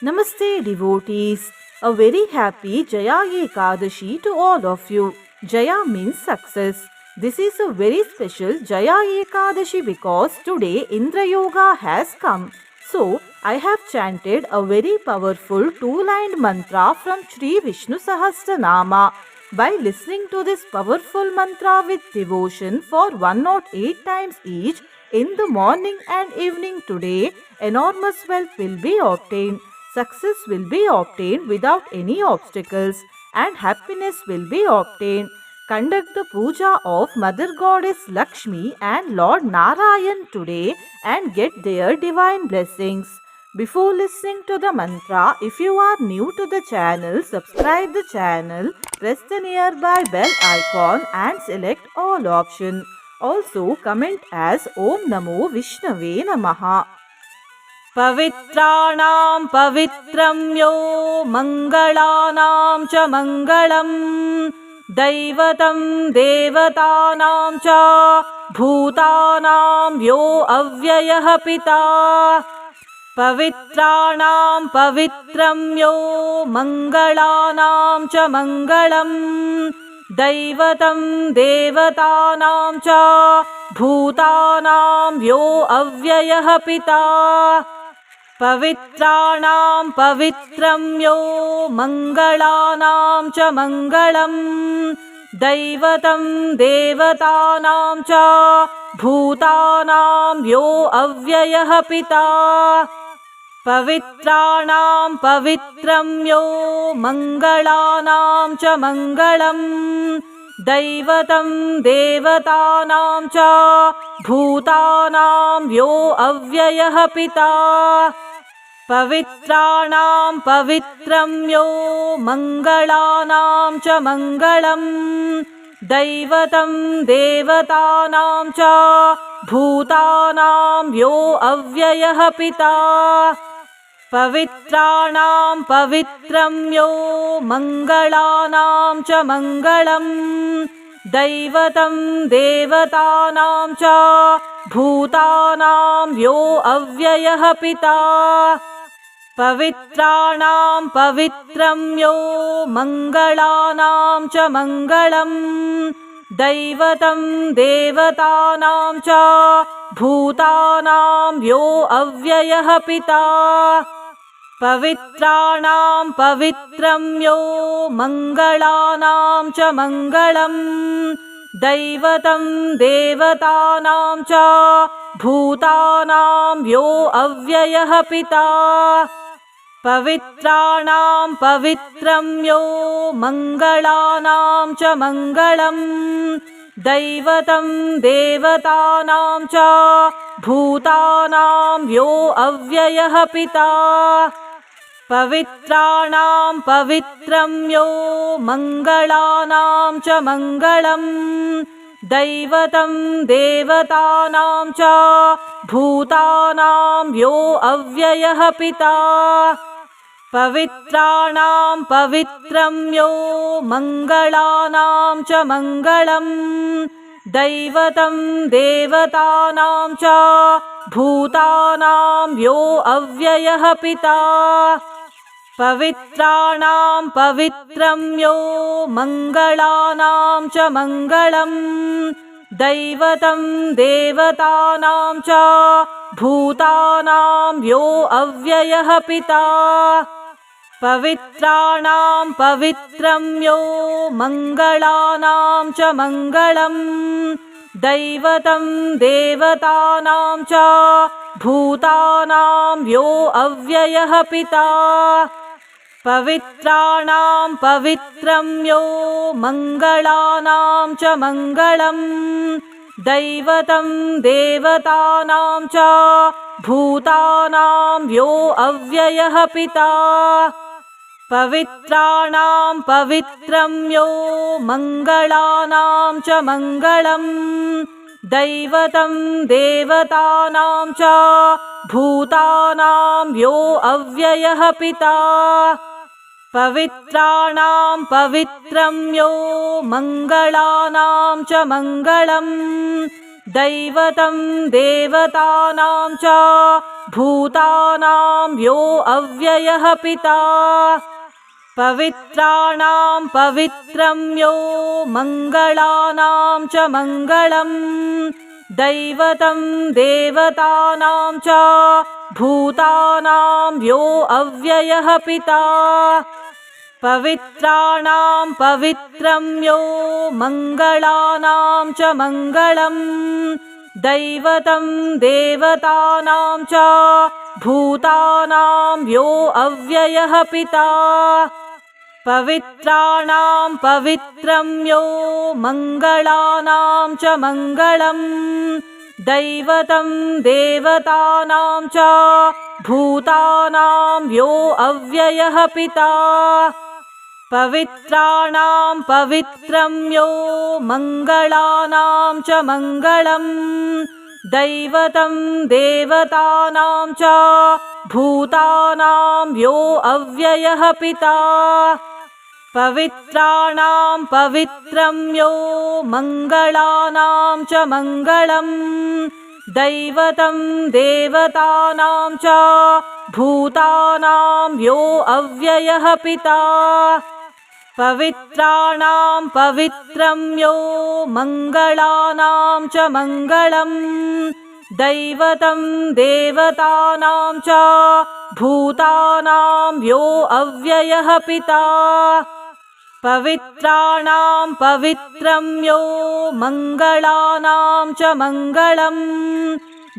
Namaste devotees. A very happy Jaya Ekadashi to all of you. Jaya means success. This is a very special Jaya Ekadashi because today Indra Yoga has come. So, I have chanted a very powerful two-lined mantra from Sri Vishnu Sahasranama. By listening to this powerful mantra with devotion for 108 times each in the morning and evening today, enormous wealth will be obtained. Success will be obtained without any obstacles and happiness will be obtained. Conduct the puja of Mother Goddess Lakshmi and Lord Narayan today and get their divine blessings. Before listening to the mantra, if you are new to the channel, subscribe the channel, press the nearby bell icon and select all option. Also comment as Om Namo Vishnave Namaha. पवित्राणां पवित्रं यो मङ्गलानां च मङ्गलम् दैवतं देवतानां च भूतानां यो अव्ययः पिता पवित्राणां पवित्रं यो मङ्गलानां च मङ्गलम् दैवतं देवतानां च भूतानां यो अव्ययः पिता पवित्राणां पवित्रं यो मङ्गलानां च मङ्गलम् दैवतं देवतानां च भूतानां यो अव्ययः पिता पवित्राणां पवित्रं यो मङ्गलानां च मङ्गलम् दैवतं देवतानां च भूतानां यो अव्ययः पिता पवित्राणां पवित्रं यो मङ्गलानां च मङ्गलम् दैवतं देवतानां च भूतानां यो अव्ययः पिता पवित्राणां पवित्रं यो मङ्गलानां च मङ्गलम् दैवतं देवतानां च भूतानां यो अव्ययः पिता पवित्राणां पवित्रं यो मङ्गलानां च मङ्गलम् दैवतं देवतानां च भूतानां यो अव्ययः पिता पवित्राणां पवित्रं यो मङ्गलानां च मङ्गलम् दैवतं देवतानां च भूतानां यो अव्ययः पिता पवित्राणां पवित्रं यो मङ्गलानां च मङ्गलम् दैवतं देवतानां च भूतानां यो अव्ययः पिता पवित्राणां पवित्रं यो मङ्गलानां च मङ्गलम् दैवतं देवतानां च भूतानां यो अव्ययः पिता पवित्राणां पवित्रं यो मङ्गलानां च मङ्गलम् दैवतं देवतानां च भूतानां यो अव्ययः पिता पवित्राणां पवित्रं यो मङ्गलानां च मङ्गलम् दैवतं देवतानां च भूतानां यो अव्ययः पिता पवित्राणां पवित्रं यो मङ्गलानां च मङ्गलम् दैवतं देवतानां च भूतानां यो अव्ययः पिता पवित्राणां पवित्रं यो मङ्गलानां च मङ्गलम् दैवतं देवतानां च भूतानां यो अव्ययः पिता पवित्राणां पवित्रं यो मङ्गलानां च मङ्गलम् दैवतं देवतानां च भूतानां यो अव्ययः पिता पवित्राणां पवित्रं यो मङ्गलानां च मङ्गलम् दैवतं देवतानां च भूतानां यो अव्ययः पिता पवित्राणां पवित्रं यो मङ्गलानां च मङ्गलम् दैवतं देवतानां च भूतानां यो अव्ययः पिता पवित्राणां पवित्रं यो मङ्गलानां च मङ्गलम् दैवतं देवतानां च भूतानां यो अव्ययः पिता पवित्राणां पवित्रं यो मङ्गलानां च मङ्गलम् दैवतं देवतानां च भूतानां यो अव्ययः पिता पवित्राणां पवित्रं यो मङ्गलानां च मङ्गलम् दैवतं देवतानां च भूतानां यो अव्ययः पिता पवित्राणां पवित्रं यो मङ्गलानां च मङ्गलम् दैवतं देवतानां च भूतानां यो अव्ययः पिता पवित्राणां पवित्रं यो मङ्गलानां च मङ्गलम् दैवतं देवतानां च भूतानां यो अव्ययः पिता पवित्राणां पवित्रं यो मङ्गलानां च मङ्गलम्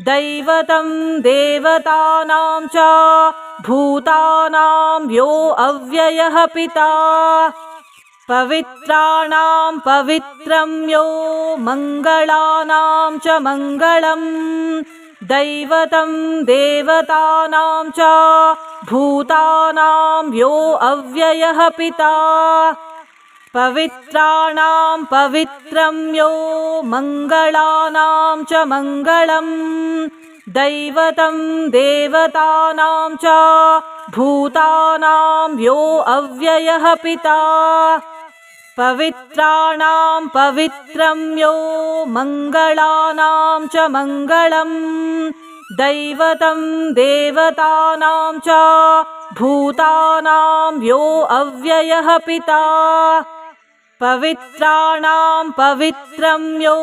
दैवतं देवतानां च भूतानां यो अव्ययः पिता पवित्राणां पवित्रं यो मङ्गलानां च मङ्गलम् दैवतं देवतानां च भूतानां यो अव्ययः पिता पवित्राणां पवित्रं यो मङ्गलानां च मङ्गलम् दैवतं देवतानां च भूतानां यो अव्ययः पिता पवित्राणां पवित्रं यो मङ्गलानां च मङ्गलम् दैवतं देवतानां च भूतानां यो अव्ययः पिता पवित्राणां पवित्रं यो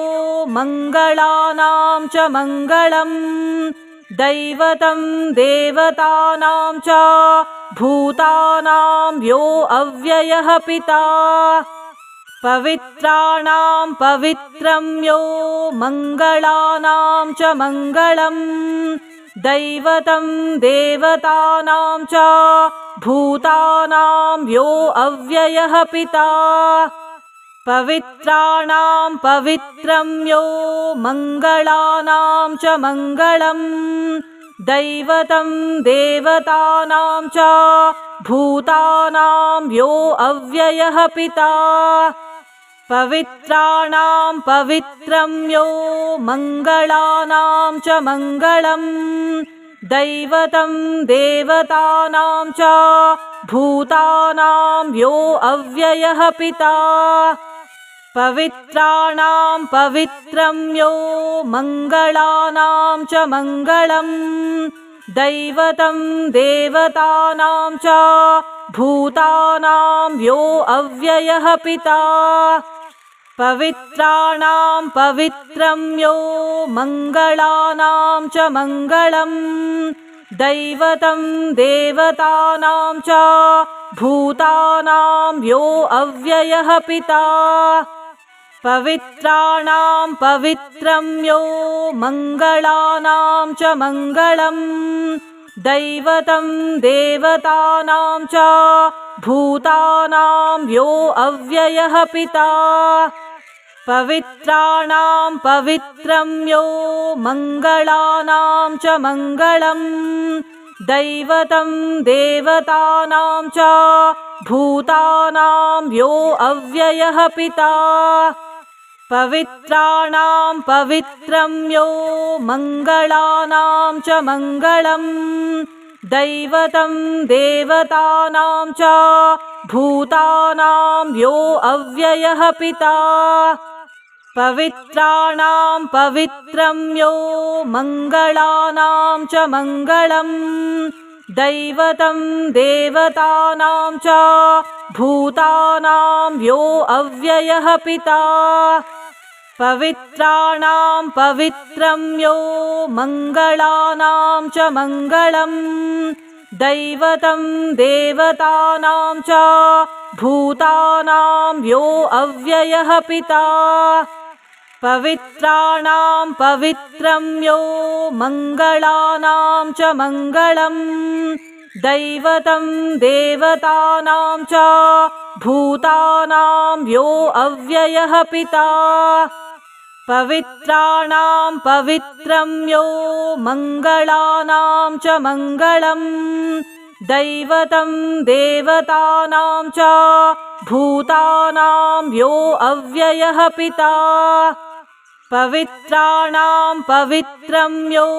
मङ्गलानां च मङ्गलम् दैवतं देवतानां च भूतानां यो अव्ययः पिता पवित्राणां पवित्रं यो मङ्गलानां च मङ्गलम् दैवतं देवतानां च भूतानां यो अव्ययः पिता पवित्राणां पवित्रं यो मङ्गलानां च मङ्गलम् दैवतं देवतानां च भूतानां यो अव्ययः पिता पवित्राणां पवित्रं यो मङ्गलानां च मङ्गलम् दैवतं देवतानां च भूतानां यो अव्ययः पिता पवित्राणां पवित्रं यो मङ्गलानां च मङ्गलम् दैवतं देवतानां च भूतानां यो अव्ययः पिता पवित्राणां पवित्रं यो मङ्गलानां च मङ्गलम् दैवतं देवतानां च भूतानां यो अव्ययः पिता पवित्राणां पवित्रं यो मङ्गलानां च मङ्गलम् दैवतं देवतानां च भूतानां यो अव्ययः पिता पवित्राणां पवित्रं यो मङ्गलानां च मङ्गलम् दैवतं देवतानां च भूतानां यो अव्ययः पिता पवित्राणां पवित्रं यो मङ्गलानां च मङ्गलम् दैवतं देवतानां च भूतानां यो अव्ययः पिता पवित्राणां पवित्रं यो मङ्गलानां च मङ्गलम् दैवतं देवतानां च भूतानां यो अव्ययः पिता पवित्राणां पवित्रं यो मङ्गलानां च मङ्गलम् दैवतं देवतानां च भूतानां यो अव्ययः पिता पवित्राणां पवित्रं यो मङ्गलानां च मङ्गलम् दैवतं देवतानां च भूतानां यो अव्ययः पिता पवित्राणां पवित्रं यो मङ्गलानां च मङ्गलम् दैवतं देवतानां च भूतानां यो अव्ययः पिता पवित्राणां पवित्रं यो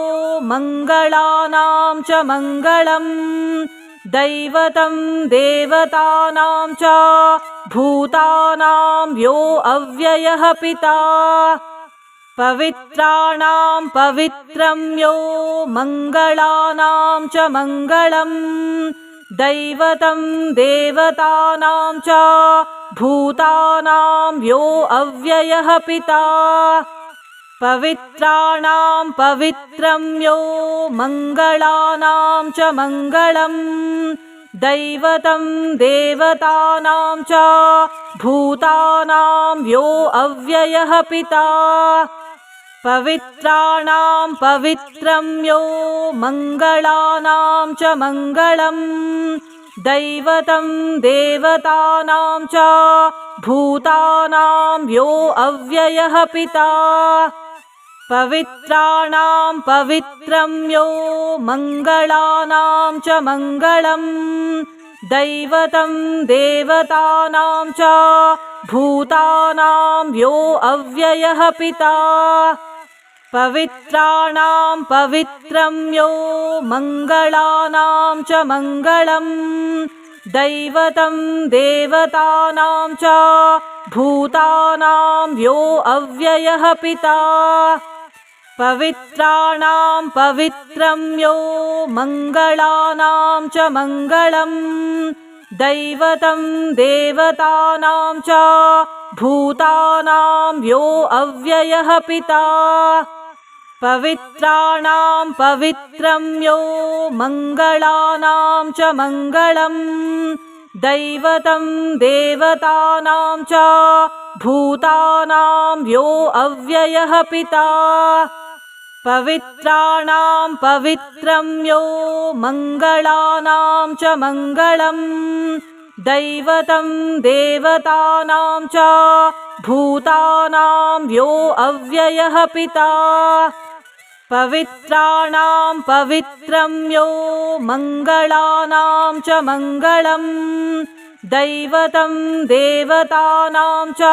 मङ्गलानां च मङ्गलम् दैवतं देवतानां च भूतानां यो अव्ययः पिता पवित्राणां पवित्रं यो मङ्गलानां च मङ्गलम् दैवतं देवतानां च भूतानां यो अव्ययः पिता पवित्राणां पवित्रं यो मङ्गलानां च मङ्गलम् दैवतं देवतानां च भूतानां यो अव्ययः पिता पवित्राणां पवित्रं यो मङ्गलानां च मङ्गलम् दैवतं देवतानां च भूतानां यो अव्ययः पिता पवित्राणां पवित्रं यो मङ्गलानां च मङ्गलम् दैवतं देवतानां च भूतानां यो अव्ययः पिता पवित्राणां पवित्रं यो मङ्गलानां च मङ्गलम् दैवतं देवतानां च भूतानां यो अव्ययः पिता पवित्राणां पवित्रं यो मङ्गलानां च मङ्गलम् दैवतं देवतानां च भूतानां यो अव्ययः पिता पवित्राणां पवित्रं यो मङ्गलानां च मङ्गलम् दैवतं देवतानां च भूतानां यो अव्ययः पिता पवित्राणां पवित्रं यो मङ्गलानां च मङ्गलम् दैवतं देवतानां च भूतानां यो अव्ययः पिता पवित्राणां पवित्रं यो मङ्गलानां च मङ्गलम् दैवतं देवतानां च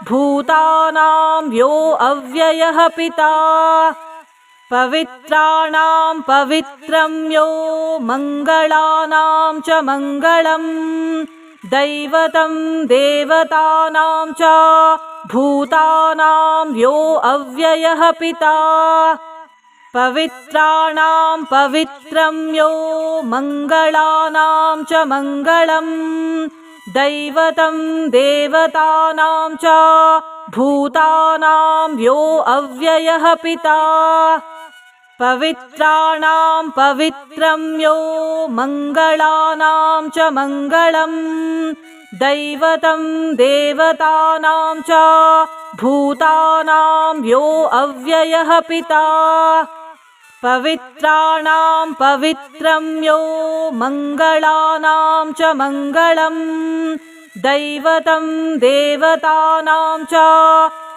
भूतानां यो अव्ययः पिता पवित्राणां पवित्रं यो मङ्गलानां च मङ्गलम् दैवतं देवतानां च भूतानां यो अव्ययः पिता पवित्राणां पवित्रं यो मङ्गलानां च मङ्गलम् दैवतं देवतानां च भूतानां यो अव्ययः पिता पवित्राणां पवित्रं यो मङ्गलानां च मङ्गलम् दैवतं देवतानां च भूतानां यो अव्ययः पिता पवित्राणां पवित्रं यो मङ्गलानां च मङ्गलम् दैवतं देवतानां च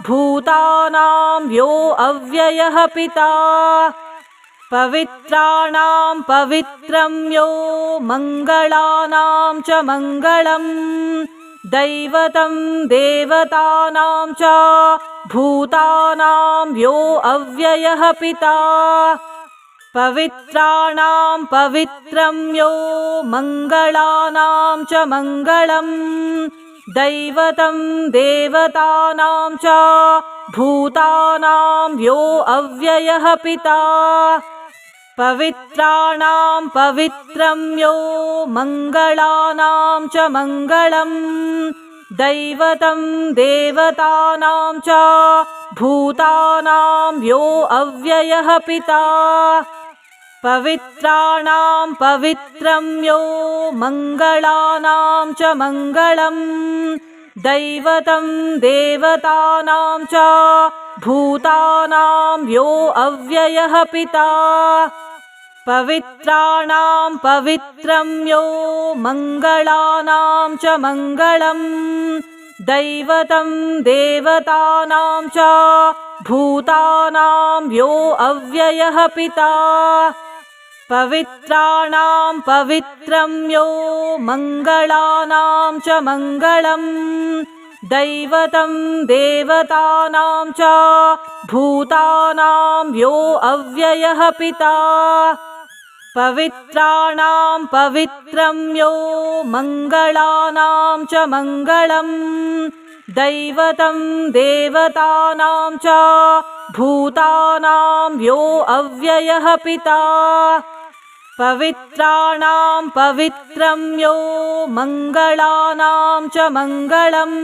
भूतानां यो अव्ययः पिता पवित्राणां पवित्रं यो मङ्गलानां च मङ्गलम् दैवतं देवतानां च भूतानां यो अव्ययः पिता पवित्राणां पवित्रं यो मङ्गलानां च मङ्गलम् दैवतं देवतानां च भूतानां यो अव्ययः पिता पवित्राणां पवित्रं यो मङ्गलानां च मङ्गलम् दैवतं देवतानां च भूतानां यो अव्ययः पिता पवित्राणां पवित्रं यो मङ्गलानां च मङ्गलम् दैवतं देवतानां च भूतानां यो अव्ययः पिता पवित्राणां पवित्रं यो मङ्गलानां च मङ्गलम् दैवतं देवतानां च भूतानां यो अव्ययः पिता पवित्राणां पवित्रं यो मङ्गलानां च मङ्गलम् दैवतं देवतानां च भूतानां यो अव्ययः पिता पवित्राणां पवित्रं यो मङ्गलानां च मङ्गलम् दैवतं देवतानां च भूतानां यो अव्ययः पिता पवित्राणां पवित्रं यो मङ्गलानां च मङ्गलम्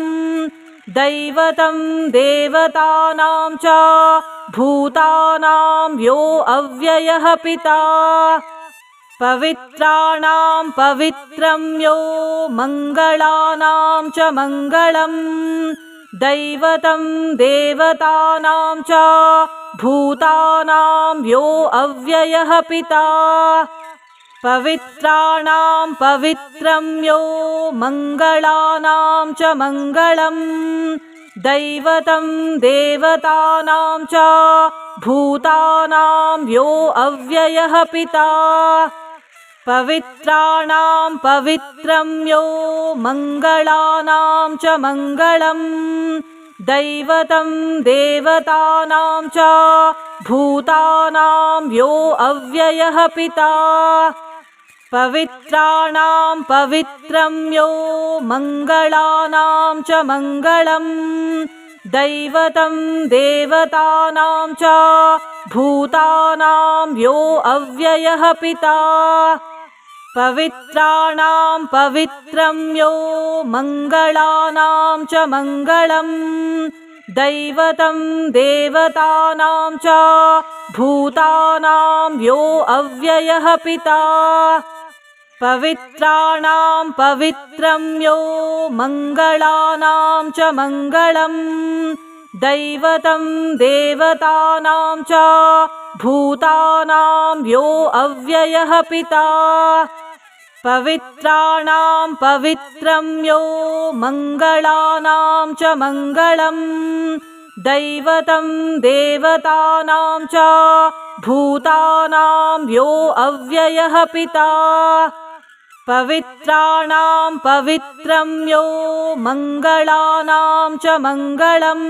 दैवतं देवतानां च भूतानां यो अव्ययः पिता पवित्राणां पवित्रं यो मङ्गलानां च मङ्गलम् दैवतं देवतानां च भूतानां यो अव्ययः पिता पवित्राणां पवित्रं यो मङ्गलानां च मङ्गलम् दैवतं देवतानां च भूतानां यो अव्ययः पिता पवित्राणां पवित्रं यो मङ्गलानां च मङ्गलम् दैवतं देवतानां च भूतानां यो अव्ययः पिता पवित्राणां पवित्रं यो मङ्गलानां च मङ्गलम् दैवतं देवतानां च भूतानां यो अव्ययः पिता पवित्राणां पवित्रं यो मङ्गलानां च मङ्गलम् दैवतं देवतानां च भूतानां यो अव्ययः पिता पवित्राणां पवित्रं यो मङ्गलानां च मङ्गलम् दैवतं देवतानां च भूतानां यो अव्ययः पिता पवित्राणां पवित्रं यो मङ्गलानां च मङ्गलम् दैवतं देवतानां च भूतानां यो अव्ययः पिता पवित्राणां पवित्रं यो मङ्गलानां च मङ्गलम्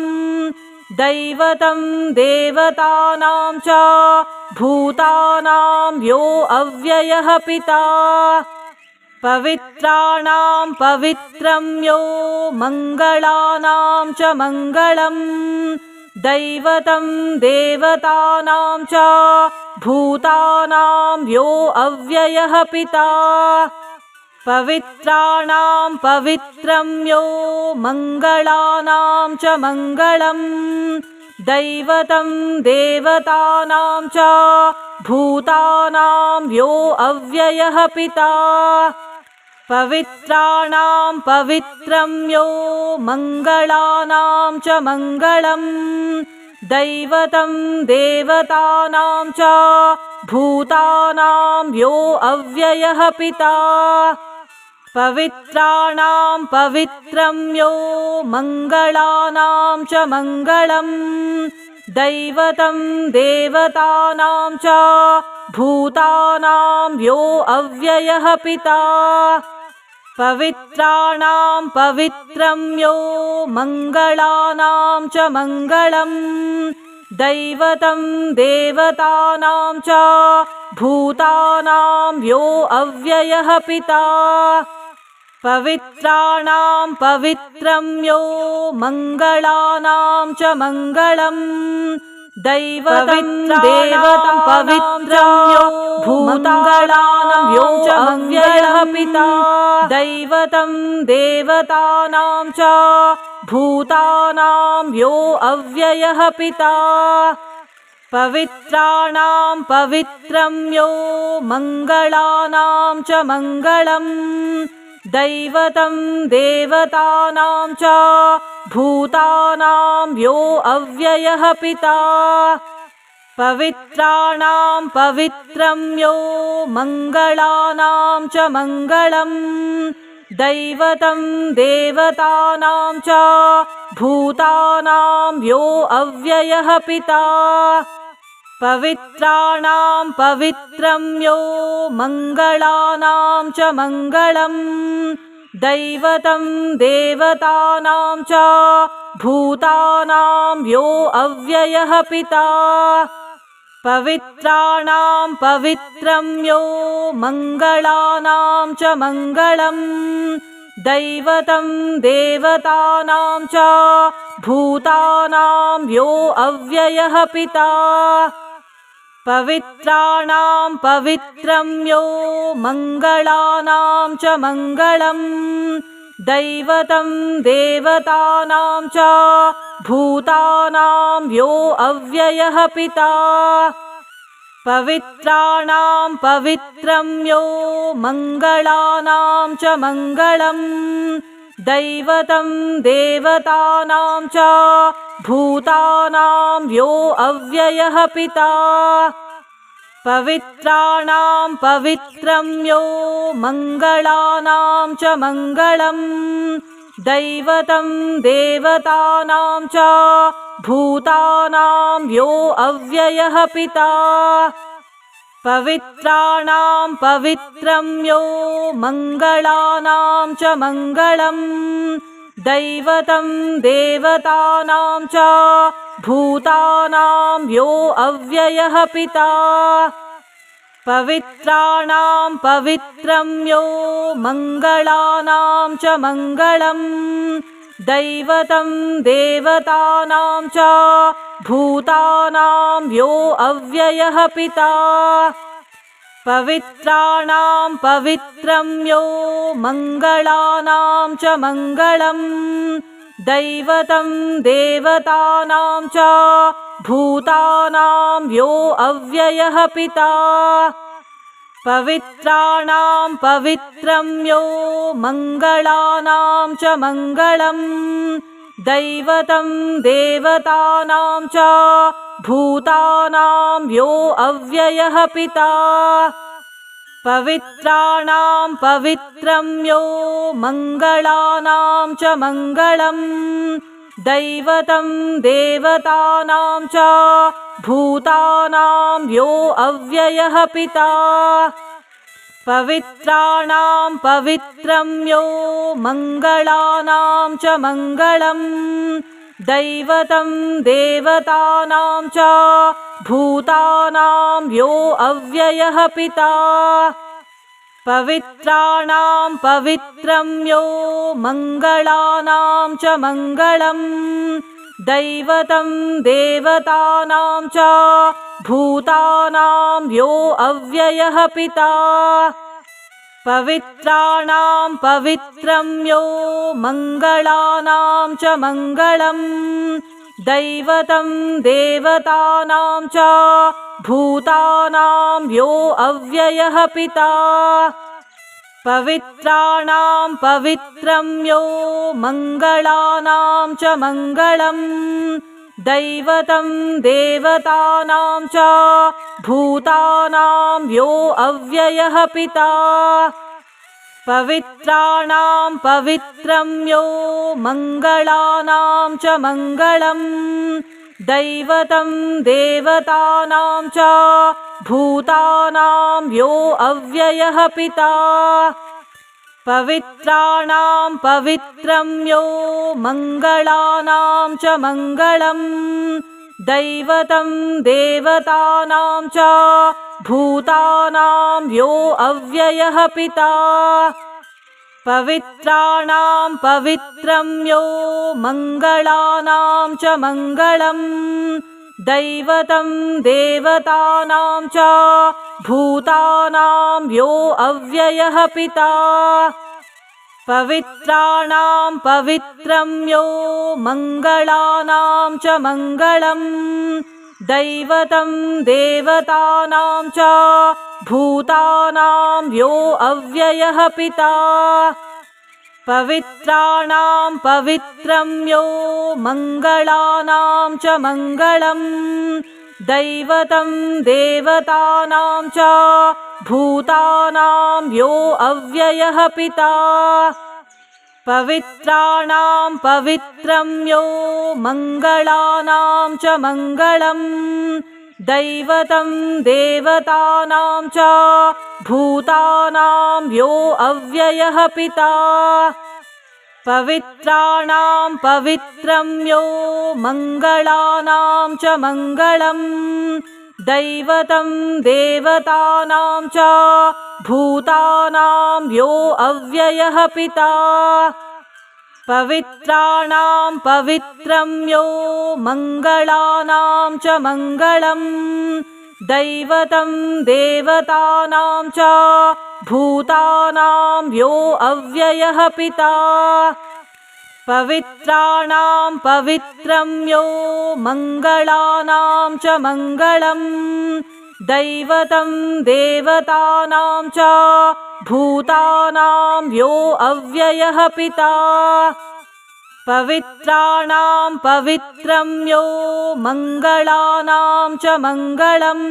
दैवतं देवतानां च भूतानां यो अव्ययः पिता पवित्राणां पवित्रं यो मङ्गलानां च मङ्गलम् दैवतं देवतानां च भूतानां यो अव्ययः पिता पवित्राणां पवित्रं यो मङ्गलानां च मङ्गलम् दैवतं देवतानां च भूतानां यो अव्ययः पिता पवित्राणां पवित्रं यो मङ्गलानां च मङ्गलम् दैवतं देवतानां च भूतानां यो अव्ययः पिता पवित्राणां पवित्रं यो मङ्गलानां च मङ्गलम् दैवतं देवतानां च भूतानां यो अव्ययः पिता पवित्राणां पवित्रं यो मङ्गलानां च मङ्गलम् दैवतं देवतानां च भूतानां यो अव्ययः पिता पवित्राणां पवित्रं यो मङ्गलानां च मङ्गलम् दैवतं देवतं पवित्रं यो भूतङ्गलानां यो च अव्ययः पिता दैवतं देवतानां च भूतानां यो अव्ययः पिता पवित्राणां पवित्रं यो मङ्गलानां च मङ्गलम् दैवतं देवतानां च भूतानां यो अव्ययः पिता पवित्राणां पवित्रं यो मङ्गलानां च मङ्गलम् दैवतं देवतानां च भूतानां यो अव्ययः पिता पवित्राणां पवित्रं यो मङ्गलानां च मङ्गलम् दैवतं देवतानां च भूतानां यो अव्ययः पिता पवित्राणां पवित्रं यो मङ्गलानां च मङ्गलम् दैवतं देवतानां च भूतानां यो अव्ययः पिता पवित्राणां पवित्रं यो मङ्गलानां च मङ्गलम् दैवतं देवतानां च भूतानां यो अव्ययः पिता पवित्राणां पवित्रं यो मङ्गलानां च मङ्गलम् दैवतं देवतानां च भूतानां यो अव्ययः पिता पवित्राणां पवित्रं यो मङ्गलानां च मङ्गलम् दैवतं देवतानां च भूतानां यो अव्ययः पिता पवित्राणां पवित्रं यो मङ्गलानां च मङ्गलम् दैवतं देवतानां च भूतानां यो अव्ययः पिता पवित्राणां पवित्रं यो मङ्गलानां च मङ्गलम् दैवतं देवतानां च भूतानां यो अव्ययः पिता पवित्राणां पवित्रं यो मङ्गलानां च मङ्गलम् दैवतं देवतानां च भूतानां यो अव्ययः पिता पवित्राणां पवित्रं यो मङ्गलानां च मङ्गलम् दैवतं देवतानां च भूतानां यो अव्ययः पिता पवित्राणां पवित्रं यो मङ्गलानां च मङ्गलम् दैवतं देवतानां च भूतानां यो अव्ययः पिता पवित्राणां पवित्रं यो मङ्गलानां च मङ्गलम् दैवतं देवतानां च भूतानां यो अव्ययः पिता पवित्राणां पवित्रं यो मङ्गलानां च मङ्गलम् दैवतं देवतानां च भूतानां यो अव्ययः पिता पवित्राणां पवित्रं यो मङ्गलानां च मङ्गलम् दैवतं देवतानां च भूतानां यो अव्ययः पिता पवित्राणां पवित्रं यो मङ्गलानां च मङ्गलम् दैवतं देवतानां च भूतानां यो अव्ययः पिता पवित्राणां पवित्रं यो मङ्गलानां च मङ्गलम् दैवतं देवतानां च भूतानां यो अव्ययः पिता पवित्राणां पवित्रं यो मङ्गलानां च मङ्गलम् दैवतं देवतानां च भूतानां यो अव्ययः पिता पवित्राणां पवित्रं यो मङ्गलानां च मङ्गलम् दैवतं देवतानां च भूतानां यो अव्ययः पिता पवित्राणां पवित्रं यो मङ्गलानां च मङ्गलम् दैवतं देवतानां च भूतानां यो अव्ययः पिता पवित्राणां पवित्रं यो मङ्गलानां च मङ्गलम् दैवतं देवतानां च भूतानां यो अव्ययः पिता पवित्राणां पवित्रं यो मङ्गलानां च मङ्गलम् दैवतं देवतानां च भूतानां यो अव्ययः पिता पवित्राणां पवित्रं यो मङ्गलानां च मङ्गलम् दैवतं देवतानां च भूतानां यो अव्ययः पिता पवित्राणां पवित्रं यो मङ्गलानां च मङ्गलम् दैवतं देवतानां च भूतानां यो अव्ययः पिता पवित्राणां पवित्रं यो मङ्गलानां च मङ्गलम् दैवतं देवतानां च भूतानां यो अव्ययः पिता पवित्राणां पवित्रं यो मङ्गलानां च मङ्गलम्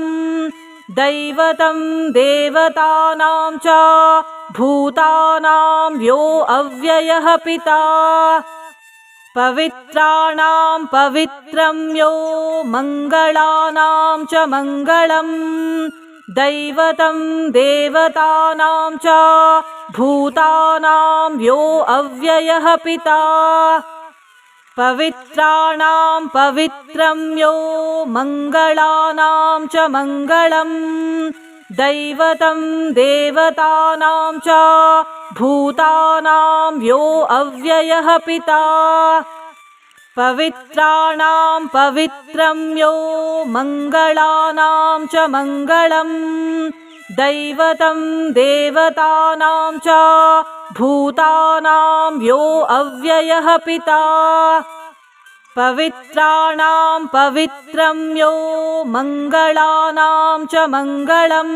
दैवतं देवतानां च भूतानां यो अव्ययः पिता पवित्राणां पवित्रं यो मङ्गलानां च मङ्गलम् दैवतं देवतानां च भूतानां यो अव्ययः पिता पवित्राणां पवित्रं यो मङ्गलानां च मङ्गलम् दैवतं देवतानां च भूतानां यो अव्ययः पिता पवित्राणां पवित्रं यो मङ्गलानां च मङ्गलम् दैवतं देवतानां च भूतानां यो अव्ययः पिता पवित्राणां पवित्रं यो मङ्गलानां च मङ्गलम्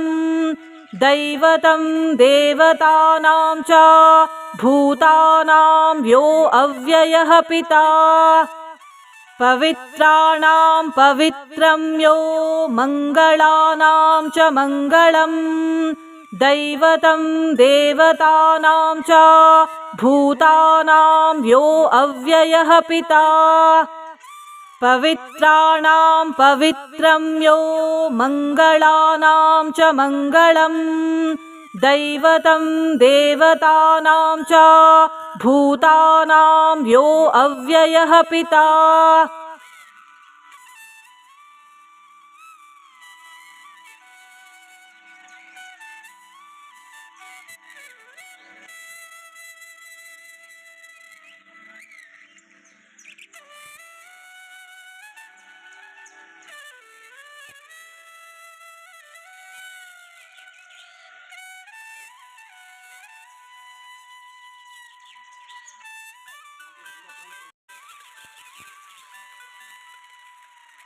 दैवतं देवतानां च भूतानां यो अव्ययः पिता पवित्राणां पवित्रं यो मङ्गलानां च मङ्गलम् दैवतं देवतानां च भूतानां यो अव्ययः पिता पवित्राणां पवित्रं यो मङ्गलानां च मङ्गलम् दैवतं देवतानां च भूतानां यो अव्ययः पिता